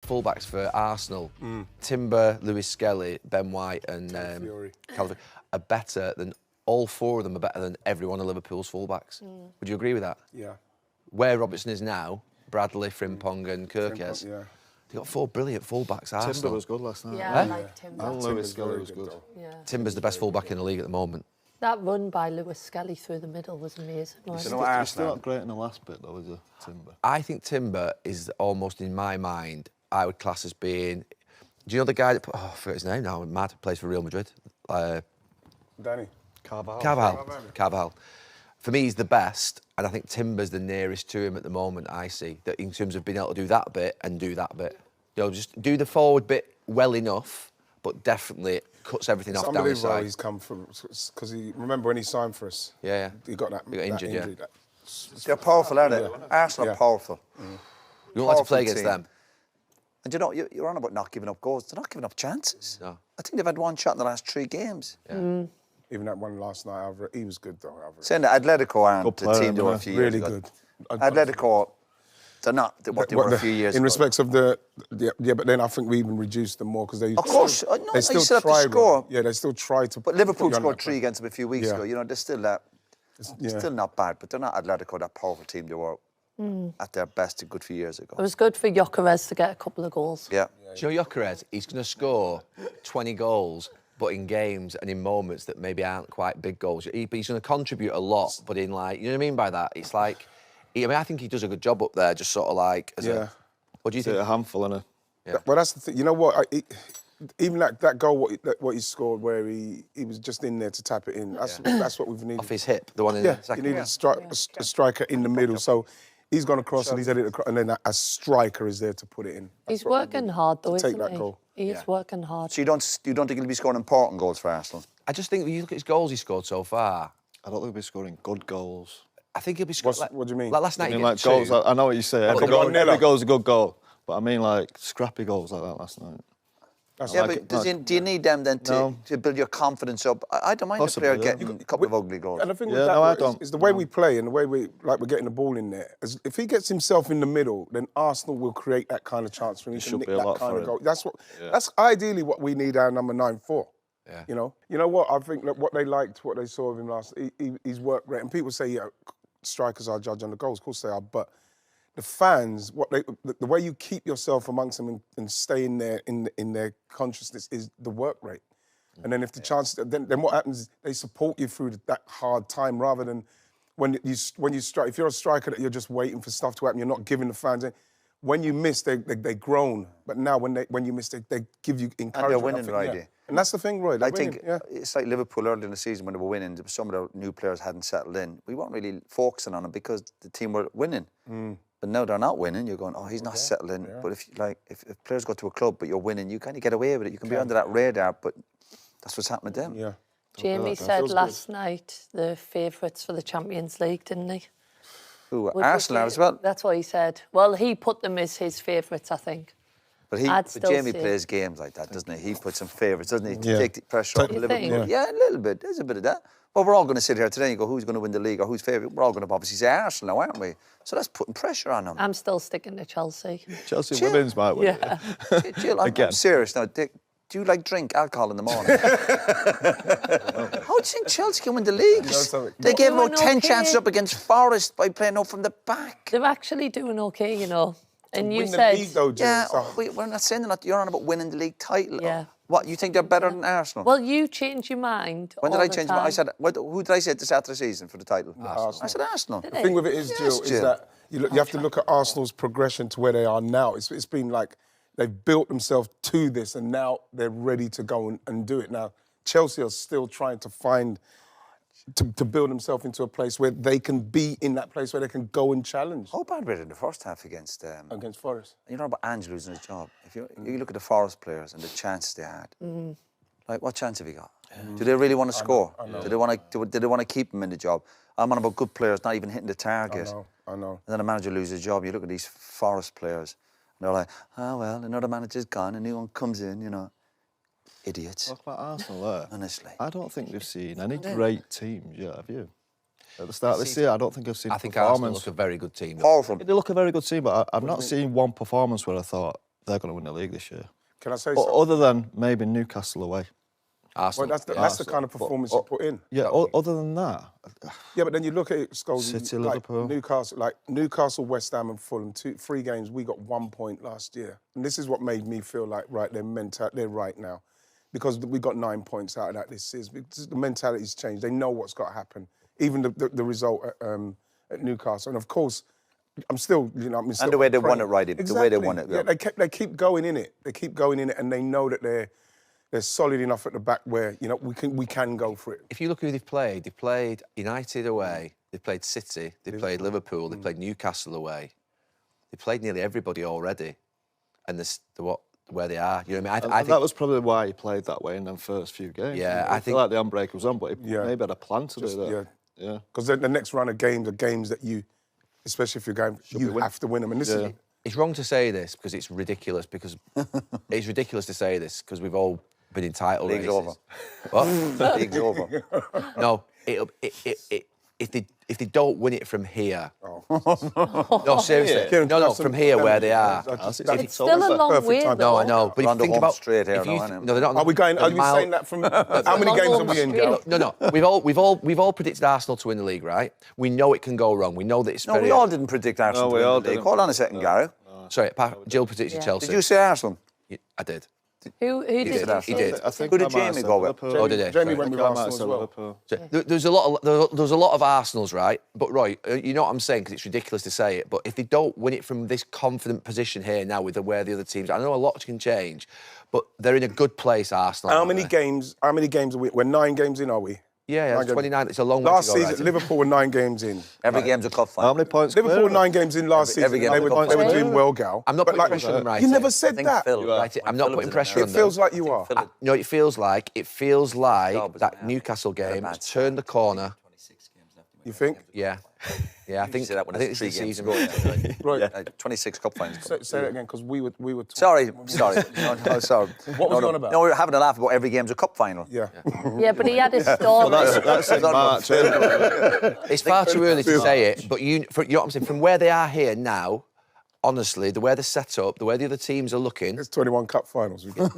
fullbacks for Arsenal, Timber, Lewis Skelly, Ben White and Calvin are better than, all four of them are better than every one of Liverpool's fullbacks. Would you agree with that? Yeah. Where Robertson is now, Bradley, Frimpong and Kirkes, they've got four brilliant fullbacks, Arsenal. Timber was good last night. Yeah, I like Timber. And Lewis Skelly was good. Yeah. Timber's the best fullback in the league at the moment. That run by Lewis Skelly through the middle was amazing. He's still not great in the last bit, though, is he, Timber? I think Timber is almost, in my mind, I would class as being... Do you know the guy that... I forgot his name now, mad, plays for Real Madrid. Danny. Carvajal. For me, he's the best, and I think Timber's the nearest to him at the moment, I see, that in terms of being able to do that bit and do that bit. You know, just do the forward bit well enough, but definitely cuts everything off down his side. He's come from, because remember when he signed for us? Yeah. He got that, injured, injury. yeah. They're powerful, aren't they? Arsenal are powerful. You don't like to play against them. And you know, you're on about not giving up goals. They're not giving up chances. No. I think they've had one shot in the last 3 games. Yeah. Even that one last night, Alvarez, he was good though, Alvarez. Saying that Atletico aren't the team they were a few years ago. Really good. Atletico, they're not what they were a few years ago. In respects of yeah, but then I think we even reduced them more because they... Of course, they still have try to score. Yeah, they still try to... But Liverpool scored 3 against them a few weeks ago. You know, they're still Yeah. still not bad, but they're not Atletico, that powerful team they were at their best a good few years ago. It was good for Gyökeres to get a couple of goals. Yeah. Do you know Gyökeres, he's going to score 20 goals, but in games and in moments that maybe aren't quite big goals. He's going to contribute a lot, but in like, you know what I mean by that? It's like, I think he does a good job up there, just sort of like... What do you think? A handful, innit? Yeah. Well, that's the thing. You know what? Even that goal, what he scored, where he was just in there to tap it in. That's what we've needed. Off his hip, the one in the second. You need a striker in the middle. So he's gone across and he's headed across, and then a striker is there to put it in. He's working hard, though, isn't he? Take that goal. He's working hard. So you don't think he'll be scoring important goals for Arsenal? I just think when you look at his goals he scored so far, I don't think he'll be scoring good goals. I think he'll be scoring... What do you mean? Like last night, I mean, he like did goals, I know what you say. Every goal's a good goal. But I mean, like, scrappy goals like that last night. But do you need them then to build your confidence up? I don't mind the player getting a couple of ugly goals. And the thing with that is the way we play and the way we're getting the ball in there. If he gets himself in the middle, then Arsenal will create that kind of chance for him to nick that kind of goal. That's ideally what we need our number 9 for. Yeah. You know what? I think that what they liked, what they saw of him last, he's work rate. And people say, strikers are judged on the goals. Of course they are, but the fans, the way you keep yourself amongst them and stay in their consciousness is the work rate. And then if the chance, then what happens is they support you through that hard time rather than when you strike. If you're a striker that you're just waiting for stuff to happen, you're not giving the fans any. When you miss, they groan. But now when you miss, they give you encouragement. And they're winning, Roy. And that's the thing, Roy. I think it's like Liverpool early in the season when they were winning. Some of the new players hadn't settled in. We weren't really focusing on it because the team were winning. But now they're not winning. You're going, he's not settled in. But if players go to a club but you're winning, you kind of get away with it. You can be under that radar, but that's what's happening to them. Yeah. Jamie said last night the favourites for the Champions League, didn't he? Who, Arsenal as well? That's what he said. Well, he put them as his favourites, I think. But Jamie plays games like that, doesn't he? He puts some favourites, doesn't he, to take the pressure off Liverpool? Yeah, a little bit. There's a bit of that. Well, we're all going to sit here today and go, who's going to win the league or who's favourite? We're all going to obviously say Arsenal now, aren't we? So that's putting pressure on them. I'm still sticking to Chelsea. Chelsea women's might win. Yeah. Jill, I'm serious now. Do you drink alcohol in the morning? How do you think Chelsea can win the league? They gave about 10 chances up against Forest by playing out from the back. They're actually doing okay, you know. And you win said... the league, though, Jill, we're not saying that. You're on about winning the league title. Yeah. What, you think they're better than Arsenal? Well, you change your mind. When did I change my mind? I said, who did I say at the start of the season for the title? Arsenal. I said Arsenal. The thing with it is, Jill, is that you have to look at Arsenal's progression to where they are now. It's been like they've built themselves to this and now they're ready to go and do it. Now, Chelsea are still trying to to build themselves into a place where they can be in that place where they can go and challenge. How bad were they in the first half against Forest? You know about Ange losing his job. If you look at the Forest players and the chances they had, like what chance have you got? Do they really want to score? I know. Do they want to keep him in the job? I'm on about good players not even hitting the target. I know. And then a manager loses his job. You look at these Forest players, and they're like, well, another manager's gone, a new one comes in, you know. Idiots. Talk about Arsenal there. Honestly. I don't think we've seen any great teams yet, have you? At the start of this year, I don't think I've seen I think Arsenal look a very good team. Powerful. They look a very good team, but I've not seen one performance where I thought, they're going to win the league this year. Can I say But something? other than maybe Newcastle away. Arsenal. Well, that's the kind of performance you put in. Yeah, other than that, Yeah, but then you look at it, Scholes, City, like Liverpool. Newcastle, West Ham and Fulham, 3 games, we got 1 point last year. And this is what made me feel like, right, they're right now. Because we got 9 points out of that this season. The mentality's changed. They know what's got to happen. Even the result at Newcastle. And of course, I'm still, I'm still And the way they praying. won it, right? Exactly. The way they won it. Yeah, they keep going in it. They keep going in it, and they know that they're solid enough at the back where we can go for it. If you look who they've played United away, they played City, they played Liverpool, they played Newcastle away. They played nearly everybody already, and where they are. You know what I mean? I think that was probably why he played that way in them first few games. Yeah, I I think- feel like the handbrake was on, but he maybe had a plan to do that. Yeah. Because the next run of games are games that you, especially if you're going, you have to win them. And this is it's wrong to say this because it's ridiculous. Because it's ridiculous to say this because we've all been in title League's races. over. What? League's over. No, if they don't win it from here. No, seriously. No, from here where they are. It's still a long way, No, though. I know. But if Round you the think home about straight here if you now, th- isn't it? no, they're not. Are we going? Are you mile- saying that from how many games are we in, Gal? No. We've all predicted Arsenal to win the league, right? We know it can go wrong. We know that it's No, very. we all didn't predict Arsenal No, we to all win the league. didn't. Hold on a second, Gary. Sorry, Jill predicted Chelsea. Did you say Arsenal? I did. Who did you that. say? He did. I think Who did I might have Jamie said go with? Liverpool. Oh, did he? Jamie Sorry. went with I might have Arsenal as said well. Liverpool. So there's a lot of Arsenals, right? But Roy, you know what I'm saying because it's ridiculous to say it. But if they don't win it from this confident position here now with where the other teams, I know a lot can change, but they're in a good place, Arsenal. How aren't many they? games? How many games are we? We're 9 games in, are we? Yeah, 9 it's games. 29. It's a long way Last to go. season, right? Liverpool were 9 games in. Every game's a cup How final. many points? Liverpool were clear? 9 games in last Every season. game They was were a doing well, Gal. I'm not But putting pressure on them, right? You never said think that. Phil- Right, I'm not putting pressure on It them. feels like you are. No, it feels like Job is that bad. Newcastle They're a game bad has turned the corner. You think? Yeah, I think say that when I think it's it's the 3 games season. to go. Right. 26 cup finals. Say that again, because we were talking. Sorry. No, sorry. What was you on about? No, we were having a laugh about every game's a cup final. Yeah. Yeah, but he had a story. That's in March. It's far too early to say it, but you know what I'm saying. From where they are here now, honestly, the way they're set up, the way the other teams are looking, It's 21 cup finals. We got.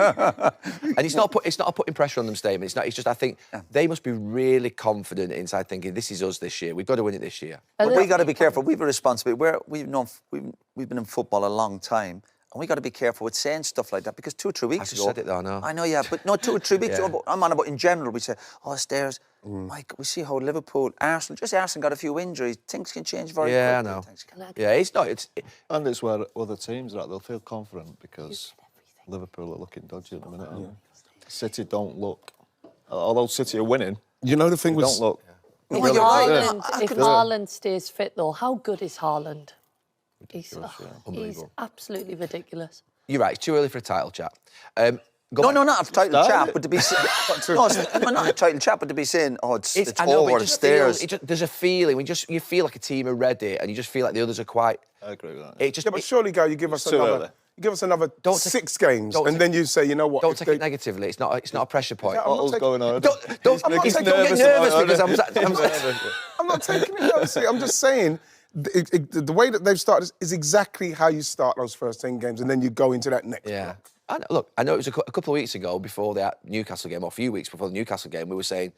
and it's not a putting pressure on them statement. It's not. It's just I think they must be really confident inside, thinking this is us this year. We've got to win it this year. But we got to be careful. We've a responsibility. We've been in football a long time, and we got to be careful with saying stuff like that because 2 or 3 weeks I just ago, said it though, I know. I know, yeah, but no, 2 or 3 weeks Yeah. ago. But I'm on about in general. We say, oh, stairs. Mike, we see how Liverpool, Arsenal got a few injuries. Things can change very Yeah, I quickly. know. Things can- Yeah, it's not. And it's where other teams are at. They'll feel confident because Liverpool are looking dodgy at the minute. aren't they? City don't look. Although City are winning, You know the thing they with don't look. No, you're right. Haaland, if Haaland stays fit, though, how good is Haaland? He's Unbelievable. absolutely ridiculous. You're right. It's too early for a title chat. No, not a title Started chat, it. but to be no, not a title chat, but to be saying, oh, it's I know, but over, it it's just stairs. feels, there's a feeling. You feel like a team are ready, and you just feel like the others are quite. I agree with that. It just. Yeah, but it- surely, Gal, you give us too early. another. You give us another Don't take- 6 games, don't and take- then you say, you know what? Don't if take they- it negatively. It's not a pressure point. I'm not What's taking- going on? Don't I'm not get taking- nervous because I'm. I'm not taking it seriously. I'm just saying the way that they've started is exactly how you start those first 10 games, and then you go into that next Yeah. block. I know it was a couple of weeks ago before the Newcastle game, or a few weeks before the Newcastle game, we were saying,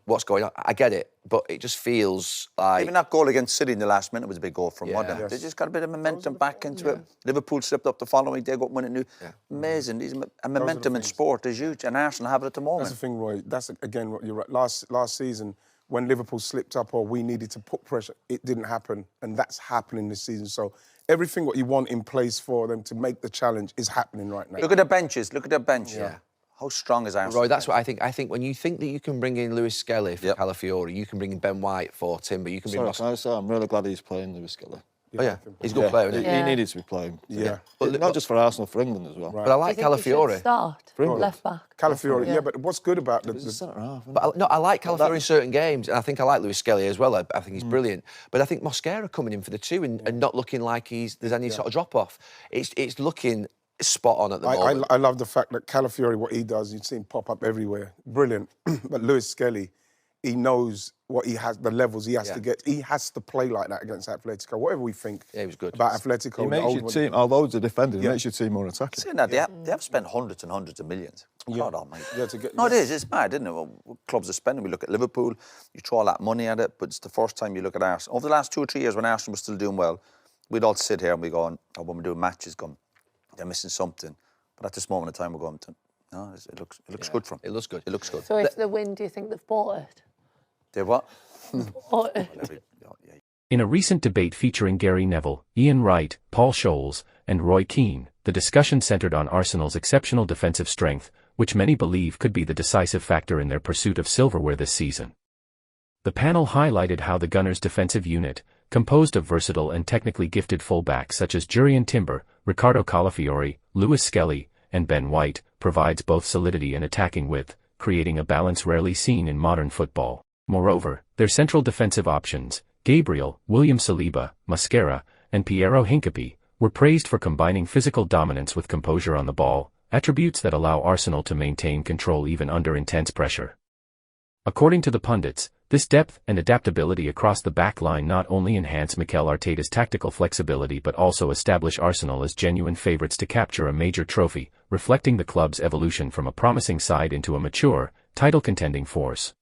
what's going on? I get it, but it just feels like... Even that goal against City in the last minute was a big goal from Yeah. them. Yes. They just got a bit of momentum back into it. Liverpool slipped up the following day, got winning new. Amazing. And momentum in sport is huge, and Arsenal have it at the moment. That's the thing, Roy. That's again, you're right. Last season, when Liverpool slipped up or we needed to put pressure, it didn't happen, and that's happening this season. So everything what you want in place for them to make the challenge is happening right now. Look at their benches. Look at their bench. Yeah. How strong is Arsenal? Roy, that's what I think. I think when you think that you can bring in Lewis Skelly for Yep. Calafiori, you can bring in Ben White for Timber, you can bring Sorry, Ross... can I say, I'm really glad he's playing Lewis Skelly. Oh, yeah. He's a good player, isn't he? He needed to be playing. Yeah. But not just for Arsenal, for England as well. Right. But I Do you like think he should Calafiori. start left back? Calafiori, yeah, but what's good about He's a the centre half. isn't But I like Calafiori in certain games, and I think I like Lewis Skelly as well. I think he's brilliant. But I think Mosquera coming in for the 2 and not looking like there's any sort of drop-off. It's looking spot on at the moment. I love the fact that Calafiori, what he does, you've seen pop up everywhere. Brilliant. But Lewis Skelly he knows what he has, the levels he has to get. He has to play like that against Atletico. Whatever we think he was good. about Atletico. He makes your team, although he's a defender, he makes your team more attacking. Saying that, they have spent hundreds and hundreds of millions. God almighty. No, it is. It's mad, isn't it? Well, clubs are spending. We look at Liverpool, you throw all that money at it, but it's the first time you look at Arsenal. Over the last 2 or 3 years when Arsenal was still doing well, we'd all sit here and we go, oh, when we're doing matches, going, they're missing something. But at this moment in time, we're going, no, it looks good for them. It looks good. It looks good. So if they win, do you think they've bought it? They what? Bought it. In a recent debate featuring Gary Neville, Ian Wright, Paul Scholes, and Roy Keane, the discussion centered on Arsenal's exceptional defensive strength, which many believe could be the decisive factor in their pursuit of silverware this season. The panel highlighted how the Gunners' defensive unit, composed of versatile and technically gifted fullbacks such as Jurriën Timber, Ricardo Calafiori, Lewis Skelly, and Ben White, provides both solidity and attacking width, creating a balance rarely seen in modern football. Moreover, their central defensive options, Gabriel, William Saliba, Mascara, and Piero Hincapié, were praised for combining physical dominance with composure on the ball, attributes that allow Arsenal to maintain control even under intense pressure. According to the pundits, this depth and adaptability across the back line not only enhance Mikel Arteta's tactical flexibility but also establish Arsenal as genuine favourites to capture a major trophy, reflecting the club's evolution from a promising side into a mature, title-contending force.